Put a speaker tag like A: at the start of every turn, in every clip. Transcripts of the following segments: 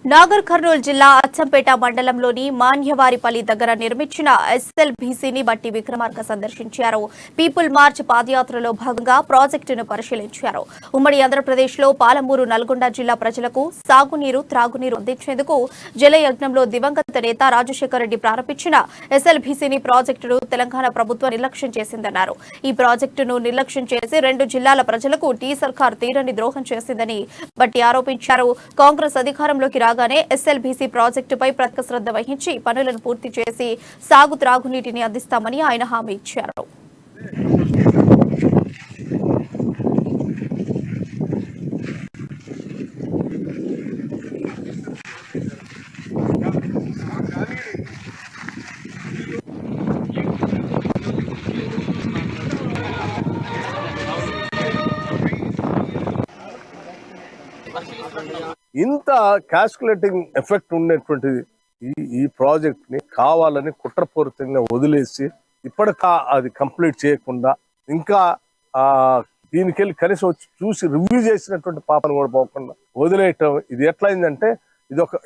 A: నాగర్ కర్నూలు జిల్లా అచ్చంపేట మండలంలోని మాన్యవారిపల్లి దగ్గర నిర్మించిన ఎస్ఎల్బీసీని బట్టి విక్రమార్క సందర్శించారు. పీపుల్ మార్చ్ పాదయాత్రలో భాగంగా ప్రాజెక్టును పరిశీలించారు. ఉమ్మడి ఆంధ్రప్రదేశ్లో పాలమూరు, నల్గొండ జిల్లా ప్రజలకు సాగునీరు, త్రాగునీరు అందించేందుకు జలయజ్ఞంలో దివంగత నేత రాజశేఖర రెడ్డి ప్రారంభించిన ఎస్ఎల్బీసీని ప్రాజెక్టును తెలంగాణ ప్రభుత్వం నిర్లక్ష్యం చేసిందన్నారు. ఈ ప్రాజెక్టును నిర్లక్ష్యం చేసి 2 జిల్లాల ప్రజలకు టీ సర్కార్ తీరని ద్రోహం చేసిందని బట్టి ఆరోపించారు. కాంగ్రెస్ అధికారంలోకి రాగానే ఎస్ఎల్బీసీ ప్రాజెక్టుపై ప్రత్యేక శ్రద్ధ వహించి పనులను పూర్తి చేసి సాగు త్రాగునీటిని అందిస్తామని ఆయన హామీ ఇచ్చారు.
B: ఇంత క్యాల్కులేటింగ్ ఎఫెక్ట్ ఉండేటువంటిది ఈ ప్రాజెక్ట్ ని కావాలని కుట్రపూరితంగా వదిలేసి ఇప్పటికా అది కంప్లీట్ చేయకుండా ఇంకా దీనికెళ్ళి కనీసం వచ్చి చూసి రివ్యూ చేసినటువంటి పాపను కూడా పోకుండా వదిలేయటం, ఇది ఎట్లయిందంటే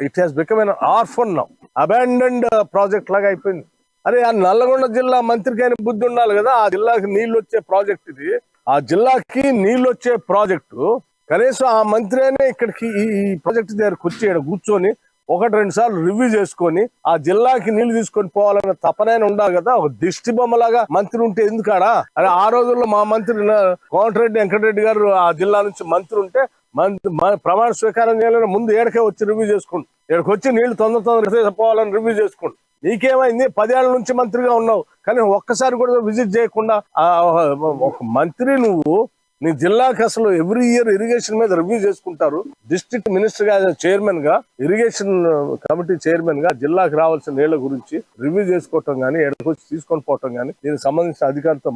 B: it has become an orphan now, abandoned project లాగా అయిపోయింది. అరే ఆ నల్లగొండ జిల్లా మంత్రికైనా బుద్ధి ఉండాలి కదా, ఆ జిల్లాకి నీళ్ళు వచ్చే ప్రాజెక్ట్ ఇది, ఆ జిల్లాకి నీళ్ళు వచ్చే ప్రాజెక్టు. కనీసం ఆ మంత్రి అయినా ఇక్కడికి ఈ ప్రాజెక్ట్ దగ్గరకు వచ్చి ఇక్కడ కూర్చొని 1-2 సార్లు రివ్యూ చేసుకొని ఆ జిల్లాకి నీళ్లు తీసుకొని పోవాలన్న తపనైనా ఉండాలి కదా. ఒక దిష్టి బొమ్మలాగా మంత్రి ఉంటే ఎందుకాడా? అదే ఆ రోజుల్లో మా మంత్రి కోమటిరెడ్డి వెంకటరెడ్డి గారు ఆ జిల్లా నుంచి మంత్రి ఉంటే ప్రమాణ స్వీకారం చేయాలని ముందు ఏడకే వచ్చి రివ్యూ చేసుకోండి, ఇక్కడికి వచ్చి నీళ్లు తొందర పోవాలని రివ్యూ చేసుకోండి. నీకేమైంది? 10 ఏళ్ల నుంచి మంత్రిగా ఉన్నావు, కానీ ఒక్కసారి కూడా విజిట్ చేయకుండా ఒక మంత్రి నువ్వు నీ జిల్లాకి అసలు ఎవ్రీ ఇయర్ ఇరిగేషన్ మీద రివ్యూ చేసుకుంటారు. డిస్ట్రిక్ట్ మినిస్టర్ గా, చైర్మన్ గా, ఇరిగేషన్ కమిటీ చైర్మన్ గా జిల్లాకి రావాల్సిన నీళ్ల గురించి రివ్యూ చేసుకోవటం కానీ, ఎక్కడికి వచ్చి తీసుకొని పోవటం కానీ, దీనికి సంబంధించిన అధికారులతో